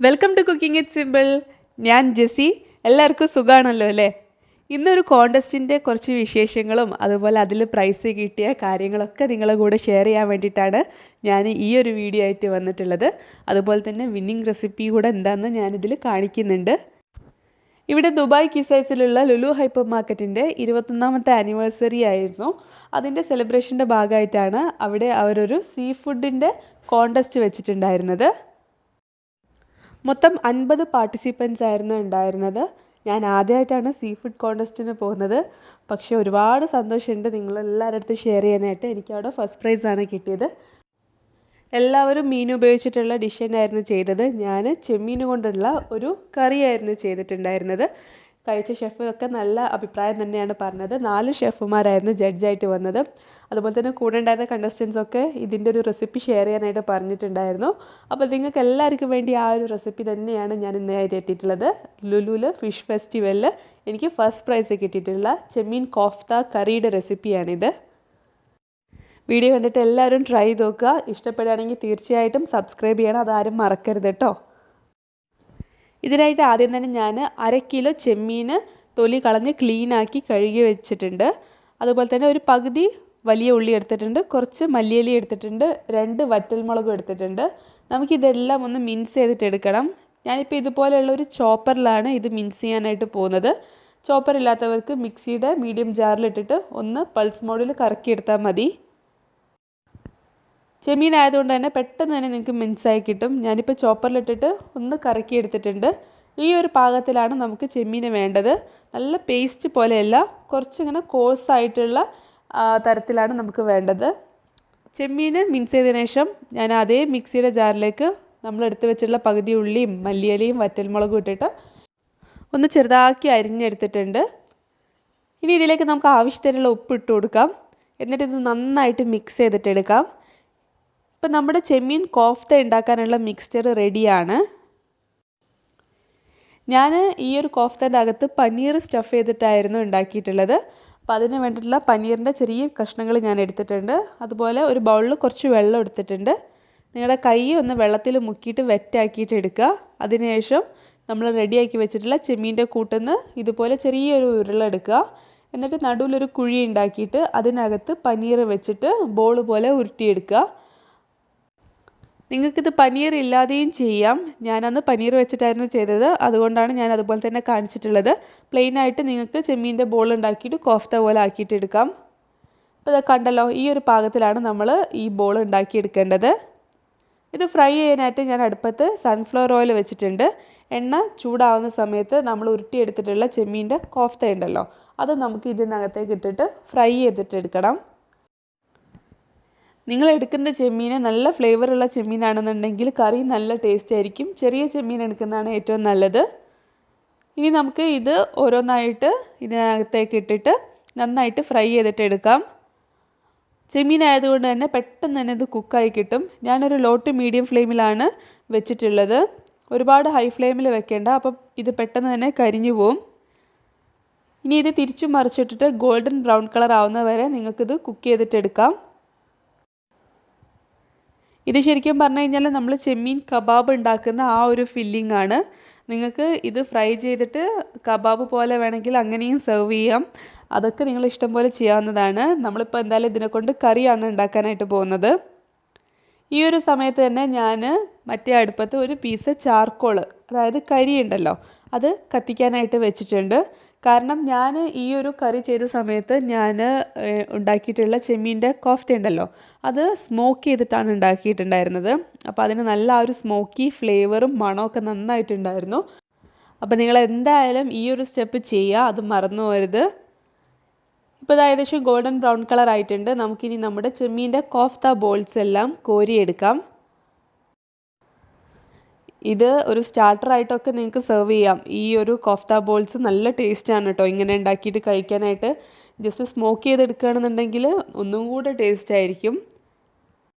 Welcome to cooking it simple. ഞാൻ ജെസ്സി. എല്ലാവർക്കും സുഖമാണല്ലോ അല്ലേ? ഇന്നൊരു കോണ്ടസ്റ്റിൻ്റെ കുറച്ച് വിശേഷങ്ങളും അതുപോലെ അതിൽ പ്രൈസ് കിട്ടിയ കാര്യങ്ങളൊക്കെ നിങ്ങളുടെ കൂടെ ഷെയർ ചെയ്യാൻ വേണ്ടിയിട്ടാണ് ഞാൻ ഈ ഒരു വീഡിയോ ആയിട്ട് വന്നിട്ടുള്ളത്. അതുപോലെ തന്നെ വിന്നിങ് റെസിപ്പി കൂടെ എന്താണെന്ന് ഞാനിതിൽ കാണിക്കുന്നുണ്ട്. ഇവിടെ ദുബായ് കിസൈസിലുള്ള ലുലു ഹൈപ്പർ മാർക്കറ്റിൻ്റെ 21ാമത്തെ ആനിവേഴ്സറി ആയിരുന്നു. അതിൻ്റെ സെലിബ്രേഷൻ്റെ ഭാഗമായിട്ടാണ് അവിടെ അവരൊരു സീ ഫുഡിൻ്റെ കോണ്ടസ്റ്റ് വെച്ചിട്ടുണ്ടായിരുന്നത്. മൊത്തം 50 പാർട്ടിസിപ്പൻസ് ആയിരുന്നു ഉണ്ടായിരുന്നത്. ഞാൻ ആദ്യമായിട്ടാണ് സീ ഫുഡ് കോണ്ടസ്റ്റിന് പോകുന്നത്. പക്ഷേ ഒരുപാട് സന്തോഷമുണ്ട് നിങ്ങളെല്ലാവരുടെ അടുത്ത് ഷെയർ ചെയ്യാനായിട്ട്. എനിക്കവിടെ ഫസ്റ്റ് പ്രൈസാണ് കിട്ടിയത്. എല്ലാവരും മീൻ ഉപയോഗിച്ചിട്ടുള്ള ഡിഷ് തന്നെയായിരുന്നു ചെയ്തത്. ഞാൻ ചെമ്മീൻ കൊണ്ടുള്ള ഒരു കറിയായിരുന്നു ചെയ്തിട്ടുണ്ടായിരുന്നത്. കഴിച്ച ഷെഫൊക്കെ നല്ല അഭിപ്രായം തന്നെയാണ് പറഞ്ഞത്. 4 ഷെഫുമാരായിരുന്നു ജഡ്ജായിട്ട് വന്നത്. അതുപോലെ തന്നെ കൂടെ ഉണ്ടായിരുന്ന കണ്ടസ്റ്റൻസൊക്കെ ഇതിൻ്റെ ഒരു റെസിപ്പി ഷെയർ ചെയ്യാനായിട്ട് പറഞ്ഞിട്ടുണ്ടായിരുന്നു. അപ്പോൾ നിങ്ങൾക്ക് എല്ലാവർക്കും വേണ്ടി ആ ഒരു റെസിപ്പി തന്നെയാണ് ഞാൻ ഇന്നായിട്ട് എത്തിയിട്ടുള്ളത്. ലുലുവിൽ ഫിഷ് ഫെസ്റ്റിവലിൽ എനിക്ക് ഫസ്റ്റ് പ്രൈസ് കിട്ടിയിട്ടുള്ള ചെമ്മീൻ കോഫ്ത കറിയുടെ റെസിപ്പിയാണിത്. വീഡിയോ കണ്ടിട്ട് എല്ലാവരും ട്രൈ ചെയ്ത് നോക്കുക. ഇഷ്ടപ്പെടുകയാണെങ്കിൽ തീർച്ചയായിട്ടും സബ്സ്ക്രൈബ് ചെയ്യണം, അതാരും മറക്കരുത് കേട്ടോ. ഇതിനായിട്ട് ആദ്യം തന്നെ ഞാൻ 1/2 കിലോ ചെമ്മീൻ തൊലി കളഞ്ഞ് ക്ലീനാക്കി കഴുകി വെച്ചിട്ടുണ്ട്. അതുപോലെ തന്നെ ഒരു പകുതി വലിയ ഉള്ളി എടുത്തിട്ടുണ്ട്, കുറച്ച് മല്ലിയില എടുത്തിട്ടുണ്ട്, 2 വറ്റൽമുളകും എടുത്തിട്ടുണ്ട്. നമുക്കിതെല്ലാം ഒന്ന് മിൻസ് ചെയ്തിട്ട് എടുക്കണം. ഞാനിപ്പോൾ ഇതുപോലെയുള്ള ഒരു ചോപ്പറിലാണ് ഇത് മിൻസ് ചെയ്യാനായിട്ട് പോകുന്നത്. ചോപ്പർ ഇല്ലാത്തവർക്ക് മിക്സിയുടെ മീഡിയം ജാറിലിട്ടിട്ട് ഒന്ന് പൾസ് മോഡിൽ കറക്കിയെടുത്താൽ മതി. ചെമ്മീൻ ആയതുകൊണ്ട് തന്നെ പെട്ടെന്ന് തന്നെ നിങ്ങൾക്ക് മിൻസായി കിട്ടും. ഞാനിപ്പോൾ ചോപ്പറിലിട്ടിട്ട് ഒന്ന് കറക്കി എടുത്തിട്ടുണ്ട്. ഈ ഒരു പാകത്തിലാണ് നമുക്ക് ചെമ്മീൻ വേണ്ടത്. നല്ല പേസ്റ്റ് പോലെയല്ല, കുറച്ചിങ്ങനെ കോഴ്സായിട്ടുള്ള തരത്തിലാണ് നമുക്ക് വേണ്ടത്. ചെമ്മീൻ മിൻസ് ചെയ്തതിനു ശേഷം ഞാൻ അതേ മിക്സിയുടെ ജാറിലേക്ക് നമ്മൾ എടുത്ത് വെച്ചിട്ടുള്ള പകുതി ഉള്ളിയും മല്ലിയിലയും വറ്റൽമുളകും ഇട്ടിട്ട് ഒന്ന് ചെറുതാക്കി അരിഞ്ഞെടുത്തിട്ടുണ്ട്. ഇനി ഇതിലേക്ക് നമുക്ക് ആവശ്യത്തിനുള്ള ഉപ്പ് ഇട്ട് കൊടുക്കാം. എന്നിട്ട് ഇത് നന്നായിട്ട് മിക്സ് ചെയ്തിട്ടെടുക്കാം. ഇപ്പം നമ്മുടെ ചെമ്മീൻ കോഫ്ത ഉണ്ടാക്കാനുള്ള മിക്സ്ചർ റെഡിയാണ്. ഞാൻ ഈ ഒരു കോഫ്തേൻ്റെ അകത്ത് പനീർ സ്റ്റഫ് ചെയ്തിട്ടായിരുന്നു ഉണ്ടാക്കിയിട്ടുള്ളത്. അപ്പോൾ അതിന് വേണ്ടിയിട്ടുള്ള പനീറിൻ്റെ ചെറിയ കഷ്ണങ്ങൾ ഞാൻ എടുത്തിട്ടുണ്ട്. അതുപോലെ ഒരു ബൗളിൽ കുറച്ച് വെള്ളം എടുത്തിട്ടുണ്ട്. നിങ്ങളുടെ കൈ ഒന്ന് വെള്ളത്തിൽ മുക്കിയിട്ട് വെറ്റാക്കിയിട്ട് എടുക്കുക. അതിനുശേഷം നമ്മൾ റെഡിയാക്കി വെച്ചിട്ടുള്ള ചെമ്മീൻ്റെ കൂട്ടുന്ന് ഇതുപോലെ ചെറിയൊരു ഉരുളെടുക്കുക. എന്നിട്ട് നടുവിലൊരു കുഴി ഉണ്ടാക്കിയിട്ട് അതിനകത്ത് പനീർ വെച്ചിട്ട് ബോൾ പോലെ ഉരുട്ടിയെടുക്കുക. നിങ്ങൾക്കിത് പനീർ ഇല്ലാതെയും ചെയ്യാം. ഞാനന്ന് പനീർ വെച്ചിട്ടായിരുന്നു ചെയ്തത്, അതുകൊണ്ടാണ് ഞാൻ അതുപോലെ തന്നെ കാണിച്ചിട്ടുള്ളത്. പ്ലെയിനായിട്ട് നിങ്ങൾക്ക് ചെമ്മീൻ്റെ ബോൾ ഉണ്ടാക്കിയിട്ട് കോഫ്ത പോലെ ആക്കിയിട്ട് എടുക്കാം. അപ്പോൾ ഇത് കണ്ടല്ലോ, ഈ ഒരു പാകത്തിലാണ് നമ്മൾ ഈ ബോൾ ഉണ്ടാക്കിയെടുക്കേണ്ടത്. ഇത് ഫ്രൈ ചെയ്യാനായിട്ട് ഞാൻ അടുപ്പത്ത് സൺഫ്ലവർ ഓയിൽ വെച്ചിട്ടുണ്ട്. എണ്ണ ചൂടാവുന്ന സമയത്ത് നമ്മൾ ഉരുട്ടിയെടുത്തിട്ടുള്ള ചെമ്മീൻ്റെ കോഫ്ത ഉണ്ടല്ലോ, അത് നമുക്ക് ഇതിനകത്തേക്ക് ഇട്ടിട്ട് ഫ്രൈ ചെയ്തിട്ടെടുക്കണം. നിങ്ങൾ എടുക്കുന്ന ചെമ്മീൻ നല്ല ഫ്ലേവറുള്ള ചെമ്മീനാണെന്നുണ്ടെങ്കിൽ കറി നല്ല ടേസ്റ്റ് ആയിരിക്കും. ചെറിയ ചെമ്മീൻ എടുക്കുന്നതാണ് ഏറ്റവും നല്ലത്. ഇനി നമുക്ക് ഇത് ഓരോന്നായിട്ട് ഇതിനകത്തേക്ക് ഇട്ടിട്ട് നന്നായിട്ട് ഫ്രൈ ചെയ്തിട്ട് എടുക്കാം. ചെമ്മീൻ ആയതുകൊണ്ട് തന്നെ പെട്ടെന്ന് തന്നെ ഇത് കുക്കായി കിട്ടും. ഞാനൊരു ലോ ടു മീഡിയം ഫ്ലെയിമിലാണ് വെച്ചിട്ടുള്ളത്. ഒരുപാട് ഹൈ ഫ്ലെയിമിൽ വെക്കേണ്ട, അപ്പം ഇത് പെട്ടെന്ന് തന്നെ കരിഞ്ഞു പോവും. ഇനി ഇത് തിരിച്ചു മറിച്ചിട്ടിട്ട് ഗോൾഡൻ ബ്രൗൺ കളർ ആവുന്ന വരെ നിങ്ങൾക്കിത് കുക്ക് ചെയ്തിട്ടെടുക്കാം. ഇത് ശരിക്കും പറഞ്ഞു കഴിഞ്ഞാൽ നമ്മൾ ചെമ്മീൻ കബാബ് ഉണ്ടാക്കുന്ന ആ ഒരു ഫില്ലിംഗ് ആണ്. നിങ്ങൾക്ക് ഇത് ഫ്രൈ ചെയ്തിട്ട് കബാബ് പോലെ വേണമെങ്കിൽ അങ്ങനെയും സെർവ് ചെയ്യാം. അതൊക്കെ നിങ്ങൾ ഇഷ്ടം പോലെ ചെയ്യാവുന്നതാണ്. നമ്മളിപ്പോൾ എന്തായാലും ഇതിനെക്കൊണ്ട് കറിയാണ് ഉണ്ടാക്കാനായിട്ട് പോകുന്നത്. ഈ ഒരു സമയത്ത് തന്നെ ഞാൻ മറ്റേ അടുപ്പത്ത് ഒരു പീസ് ചാർക്കോൾ, അതായത് കരി ഉണ്ടല്ലോ, അത് കത്തിക്കാനായിട്ട് വെച്ചിട്ടുണ്ട്. കാരണം ഞാൻ ഈ ഒരു കറി ചെയ്ത സമയത്ത് ഞാൻ ഉണ്ടാക്കിയിട്ടുള്ള ചെമ്മീൻ്റെ കോഫ്ത ഉണ്ടല്ലോ, അത് സ്മോക്ക് ചെയ്തിട്ടാണ് ഉണ്ടാക്കിയിട്ടുണ്ടായിരുന്നത്. അപ്പോൾ അതിന് നല്ല ആ ഒരു സ്മോക്കി ഫ്ലേവറും മണമൊക്കെ നന്നായിട്ടുണ്ടായിരുന്നു. അപ്പോൾ നിങ്ങൾ എന്തായാലും ഈ ഒരു സ്റ്റെപ്പ് ചെയ്യുക, അത് മറന്നു പോകരുത്. ഇപ്പോൾ ഇത് ഏകദേശം ഗോൾഡൻ ബ്രൗൺ കളർ ആയിട്ടുണ്ട്. നമുക്കിനി നമ്മുടെ ചെമ്മീൻ്റെ കോഫ്ത ബോൾസ് എല്ലാം കോരിയെടുക്കാം. ഇത് ഒരു സ്റ്റാർട്ടറായിട്ടൊക്കെ നിങ്ങൾക്ക് സെർവ് ചെയ്യാം. ഈ ഒരു കോഫ്ത ബോൾസ് നല്ല ടേസ്റ്റാണ് കേട്ടോ ഇങ്ങനെ ഉണ്ടാക്കിയിട്ട് കഴിക്കാനായിട്ട്. ജസ്റ്റ് സ്മോക്ക് ചെയ്തെടുക്കുകയാണെന്നുണ്ടെങ്കിൽ ഒന്നും കൂടെ ടേസ്റ്റ് ആയിരിക്കും.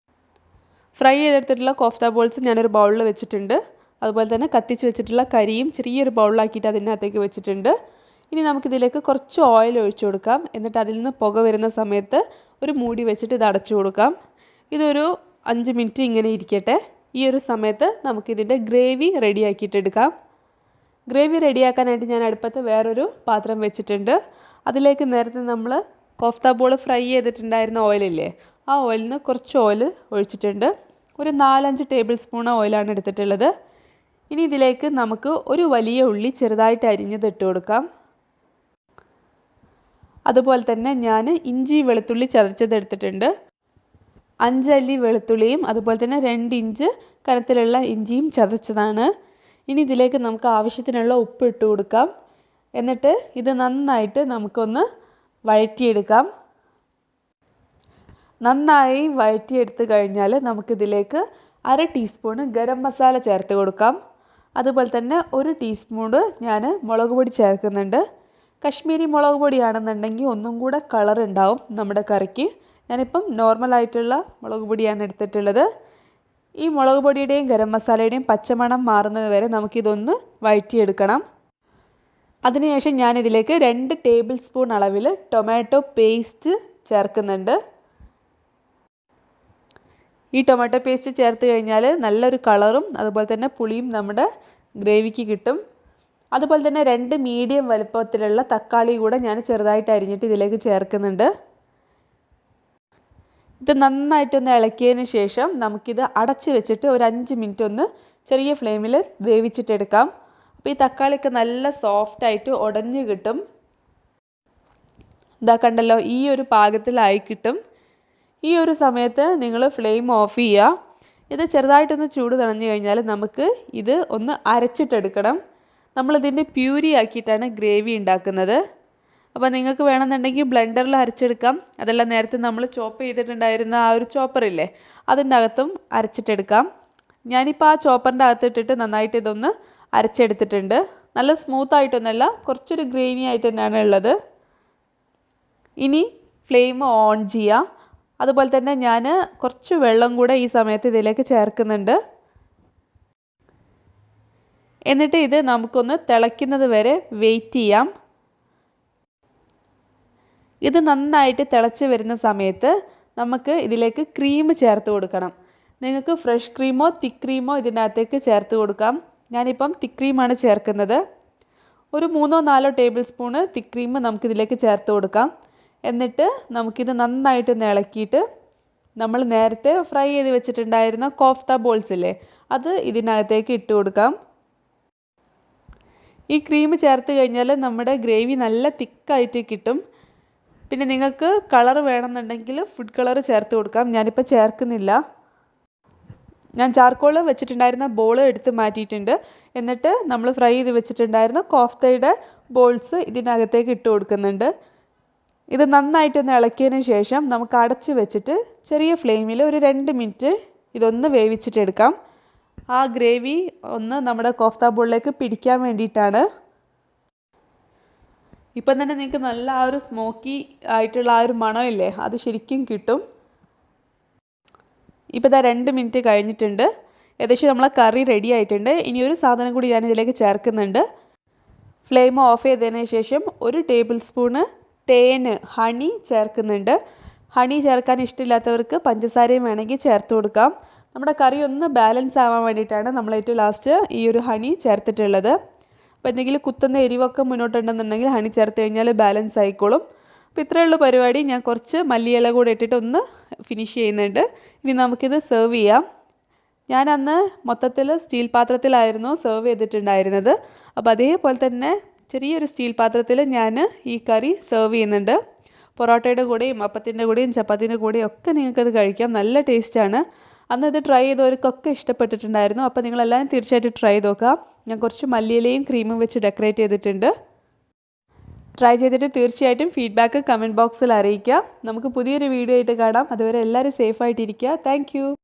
ഫ്രൈ ചെയ്തെടുത്തിട്ടുള്ള കോഫ്ത ബോൾസ് ഞാനൊരു ബൗളിൽ വെച്ചിട്ടുണ്ട്. അതുപോലെ തന്നെ കത്തിച്ച് വെച്ചിട്ടുള്ള കരിയും ചെറിയൊരു ബൗളിലാക്കിയിട്ട് അതിനകത്തേക്ക് വെച്ചിട്ടുണ്ട്. ഇനി നമുക്കിതിലേക്ക് കുറച്ച് ഓയിൽ ഒഴിച്ചു കൊടുക്കാം. എന്നിട്ട് അതിൽ നിന്ന് പുക വരുന്ന സമയത്ത് ഒരു മൂടി വെച്ചിട്ട് ഇത് അടച്ചു കൊടുക്കാം. ഇതൊരു 5 മിനിറ്റ് ഇങ്ങനെ ഇരിക്കട്ടെ. ഈ ഒരു സമയത്ത് നമുക്കിതിൻ്റെ ഗ്രേവി റെഡിയാക്കിയിട്ടെടുക്കാം. ഗ്രേവി റെഡിയാക്കാനായിട്ട് ഞാൻ അടുപ്പത്ത് വേറൊരു പാത്രം വെച്ചിട്ടുണ്ട്. അതിലേക്ക് നേരത്തെ നമ്മൾ കോഫ്ത ബോൾ ഫ്രൈ ചെയ്തിട്ടുണ്ടായിരുന്ന ഓയിലില്ലേ, ആ ഓയിലിൽ നിന്ന് കുറച്ച് ഓയിൽ ഒഴിച്ചിട്ടുണ്ട്. ഒരു 4-5 ടേബിൾ സ്പൂൺ ഓയിലാണ് എടുത്തിട്ടുള്ളത്. ഇനി ഇതിലേക്ക് നമുക്ക് ഒരു വലിയ ഉള്ളി ചെറുതായിട്ട് അരിഞ്ഞത് ഇട്ട് കൊടുക്കാം. അതുപോലെ തന്നെ ഞാൻ ഇഞ്ചി വെളുത്തുള്ളി ചതച്ചത് എടുത്തിട്ടുണ്ട്. 5 അല്ലി വെളുത്തുള്ളിയും അതുപോലെ തന്നെ 2 ഇഞ്ച് കനത്തിലുള്ള ഇഞ്ചിയും ചതച്ചതാണ്. ഇനി ഇതിലേക്ക് നമുക്ക് ആവശ്യത്തിനുള്ള ഉപ്പ് ഇട്ട് കൊടുക്കാം. എന്നിട്ട് ഇത് നന്നായിട്ട് നമുക്കൊന്ന് വഴറ്റിയെടുക്കാം. നന്നായി വഴറ്റിയെടുത്ത് കഴിഞ്ഞാൽ നമുക്കിതിലേക്ക് 1/2 ടീസ്പൂൺ ഗരം മസാല ചേർത്ത് കൊടുക്കാം. അതുപോലെ തന്നെ 1 ടീസ്പൂൺ ഞാൻ മുളക് പൊടി ചേർക്കുന്നുണ്ട്. കശ്മീരി മുളക് പൊടിയാണെന്നുണ്ടെങ്കിൽ ഒന്നും കൂടെ കളർ ഉണ്ടാവും നമ്മുടെ കറിക്ക്. ഞാനിപ്പം നോർമലായിട്ടുള്ള മുളക് പൊടിയാണ് എടുത്തിട്ടുള്ളത്. ഈ മുളക് പൊടിയുടെയും ഗരം മസാലയുടെയും പച്ചമണം മാറുന്നത് വരെ നമുക്കിതൊന്ന് വഴറ്റിയെടുക്കണം. അതിനുശേഷം ഞാനിതിലേക്ക് 2 ടേബിൾ സ്പൂൺ അളവിൽ ടൊമാറ്റോ പേസ്റ്റ് ചേർക്കുന്നുണ്ട്. ഈ ടൊമാറ്റോ പേസ്റ്റ് ചേർത്ത് കഴിഞ്ഞാൽ നല്ലൊരു കളറും അതുപോലെ തന്നെ പുളിയും നമ്മുടെ ഗ്രേവിക്ക് കിട്ടും. അതുപോലെ തന്നെ 2 മീഡിയം വലുപ്പത്തിലുള്ള തക്കാളി കൂടെ ഞാൻ ചെറുതായിട്ട് അരിഞ്ഞിട്ട് ഇതിലേക്ക് ചേർക്കുന്നുണ്ട്. ഇത് നന്നായിട്ടൊന്ന് ഇളക്കിയതിന് ശേഷം നമുക്കിത് അടച്ച് വെച്ചിട്ട് ഒരു 5 മിനിറ്റ് ഒന്ന് ചെറിയ ഫ്ലെയിമിൽ വേവിച്ചിട്ടെടുക്കാം. അപ്പോൾ ഈ തക്കാളിയൊക്കെ നല്ല സോഫ്റ്റായിട്ട് ഉടഞ്ഞ് കിട്ടും. ഇതാ കണ്ടല്ലോ, ഈ ഒരു പാകത്തിലായി കിട്ടും. ഈ ഒരു സമയത്ത് നിങ്ങൾ ഫ്ലെയിം ഓഫ് ചെയ്യുക. ഇത് ചെറുതായിട്ടൊന്ന് ചൂട് തണിഞ്ഞു കഴിഞ്ഞാൽ നമുക്ക് ഇത് ഒന്ന് അരച്ചിട്ടെടുക്കണം. നമ്മളിതിൻ്റെ പ്യൂരി ആക്കിയിട്ടാണ് ഗ്രേവി ഉണ്ടാക്കുന്നത്. അപ്പോൾ നിങ്ങൾക്ക് വേണമെന്നുണ്ടെങ്കിൽ ബ്ലെൻഡറിൽ അരച്ചെടുക്കാം. അതെല്ലാം നേരത്തെ നമ്മൾ ചോപ്പ് ചെയ്തിട്ടുണ്ടായിരുന്ന ആ ഒരു ചോപ്പറില്ലേ, അതിൻ്റെ അകത്തും അരച്ചിട്ടെടുക്കാം. ഞാനിപ്പോൾ ആ ചോപ്പറിൻ്റെ അകത്തിട്ടിട്ട് നന്നായിട്ട് ഇതൊന്ന് അരച്ചെടുത്തിട്ടുണ്ട്. നല്ല സ്മൂത്തായിട്ടൊന്നുമല്ല, കുറച്ചൊരു ഗ്രെയിനി ആയിട്ട് തന്നെയാണ് ഉള്ളത്. ഇനി ഫ്ലെയിം ഓൺ ചെയ്യുക. അതുപോലെ തന്നെ ഞാൻ കുറച്ച് വെള്ളം കൂടെ ഈ സമയത്ത് ഇതിലേക്ക് ചേർക്കുന്നുണ്ട്. എന്നിട്ട് ഇത് നമുക്കൊന്ന് തിളയ്ക്കുന്നത് വരെ വെയിറ്റ് ചെയ്യാം. ഇത് നന്നായിട്ട് തിളച്ച് വരുന്ന സമയത്ത് നമുക്ക് ഇതിലേക്ക് ക്രീം ചേർത്ത് കൊടുക്കണം. നിങ്ങൾക്ക് ഫ്രഷ് ക്രീമോ തിക്ക് ക്രീമോ ഇതിനകത്തേക്ക് ചേർത്ത് കൊടുക്കാം. ഞാനിപ്പം തിക്ക് ക്രീമാണ് ചേർക്കുന്നത്. ഒരു 3-4 ടേബിൾ സ്പൂണ് തിക്ക് ക്രീം നമുക്കിതിലേക്ക് ചേർത്ത് കൊടുക്കാം. എന്നിട്ട് നമുക്കിത് നന്നായിട്ടൊന്ന് ഇളക്കിയിട്ട് നമ്മൾ നേരത്തെ ഫ്രൈ ചെയ്ത് വെച്ചിട്ടുണ്ടായിരുന്ന കോഫ്ത ബോൾസ് ഇല്ലേ, അത് ഇതിനകത്തേക്ക് ഇട്ട് കൊടുക്കാം. ഈ ക്രീം ചേർത്ത് കഴിഞ്ഞാൽ നമ്മുടെ ഗ്രേവി നല്ല തിക്കായിട്ട് കിട്ടും. പിന്നെ നിങ്ങൾക്ക് കളർ വേണമെന്നുണ്ടെങ്കിൽ ഫുഡ് കളർ ചേർത്ത് കൊടുക്കാം. ഞാനിപ്പോൾ ചേർക്കുന്നില്ല. ഞാൻ ചാർക്കോൾ വെച്ചിട്ടുണ്ടായിരുന്ന ബോൾ എടുത്ത് മാറ്റിയിട്ടുണ്ട്. എന്നിട്ട് നമ്മൾ ഫ്രൈ ചെയ്ത് വെച്ചിട്ടുണ്ടായിരുന്ന കോഫ്തയുടെ ബോൾസ് ഇതിനകത്തേക്ക് ഇട്ട് കൊടുക്കുന്നുണ്ട്. ഇത് നന്നായിട്ടൊന്ന് ഇളക്കിയതിന് ശേഷം നമുക്ക് അടച്ച് വെച്ചിട്ട് ചെറിയ ഫ്ലെയിമിൽ ഒരു 2 മിനിറ്റ് ഇതൊന്ന് വേവിച്ചിട്ടെടുക്കാം. ആ ഗ്രേവി ഒന്ന് നമ്മുടെ കോഫ്ത ബോളിലേക്ക് പിടിക്കാൻ വേണ്ടിയിട്ടാണ്. ഇപ്പം തന്നെ നിങ്ങൾക്ക് നല്ല ആ ഒരു സ്മോക്കി ആയിട്ടുള്ള ആ ഒരു മണമില്ലേ, അത് ശരിക്കും കിട്ടും. ഇപ്പോൾ ഇതാ 2 മിനിറ്റ് കഴിഞ്ഞിട്ടുണ്ട്. ഏകദേശം നമ്മളെ കറി റെഡി ആയിട്ടുണ്ട്. ഇനി ഒരു സാധനം കൂടി ഞാൻ ഇതിലേക്ക് ചേർക്കുന്നുണ്ട്. ഫ്ലെയിം ഓഫ് ചെയ്തതിന് ശേഷം 1 ടേബിൾ സ്പൂണ് ഹണി ചേർക്കുന്നുണ്ട്. ഹണി ചേർക്കാൻ ഇഷ്ടമില്ലാത്തവർക്ക് പഞ്ചസാരയും വേണമെങ്കിൽ ചേർത്ത് കൊടുക്കാം. നമ്മുടെ കറി ഒന്ന് ബാലൻസ് ആവാൻ വേണ്ടിയിട്ടാണ് നമ്മൾ ഏറ്റവും ലാസ്റ്റ് ഈ ഒരു ഹണി ചേർത്തിട്ടുള്ളത്. അപ്പോൾ എന്തെങ്കിലും കുത്തുന്ന എരിവൊക്കെ മുന്നോട്ടുണ്ടെന്നുണ്ടെങ്കിൽ ഹണി ചേർത്ത് കഴിഞ്ഞാൽ ബാലൻസ് ആയിക്കോളും. അപ്പോൾ ഇത്രയേ ഉള്ളൂ പരിപാടി. ഞാൻ കുറച്ച് മല്ലിയില കൂടെ ഇട്ടിട്ട് ഒന്ന് ഫിനിഷ് ചെയ്യുന്നുണ്ട്. ഇനി നമുക്കിത് സെർവ് ചെയ്യാം. ഞാൻ അന്ന് മൊത്തത്തിൽ സ്റ്റീൽ പാത്രത്തിലായിരുന്നു സെർവ് ചെയ്തിട്ടുണ്ടായിരുന്നത്. അപ്പോൾ അതേപോലെ തന്നെ ചെറിയൊരു സ്റ്റീൽ പാത്രത്തിൽ ഞാൻ ഈ കറി സെർവ് ചെയ്യുന്നുണ്ട്. പൊറോട്ടയുടെ കൂടെയും അപ്പത്തിൻ്റെ കൂടെയും ചപ്പാത്തിൻ്റെ കൂടെയും ഒക്കെ നിങ്ങൾക്കത് കഴിക്കാം. നല്ല ടേസ്റ്റാണ്. അന്ന് ഇത് ട്രൈ ചെയ്തവർക്കൊക്കെ ഇഷ്ടപ്പെട്ടിട്ടുണ്ടായിരുന്നു. അപ്പോൾ നിങ്ങളെല്ലാവരും തീർച്ചയായിട്ടും ട്രൈ ചെയ്ത് നോക്കാം. ഞാൻ കുറച്ച് മല്ലിയിലയും ക്രീമും വെച്ച് ഡെക്കറേറ്റ് ചെയ്തിട്ടുണ്ട്. ട്രൈ ചെയ്തിട്ട് തീർച്ചയായിട്ടും ഫീഡ്ബാക്ക് കമൻറ്റ് ബോക്സിൽ അറിയിക്കാം. നമുക്ക് പുതിയൊരു വീഡിയോ ആയിട്ട് കാണാം. അതുവരെ എല്ലാവരും സേഫായിട്ടിരിക്കുക. താങ്ക്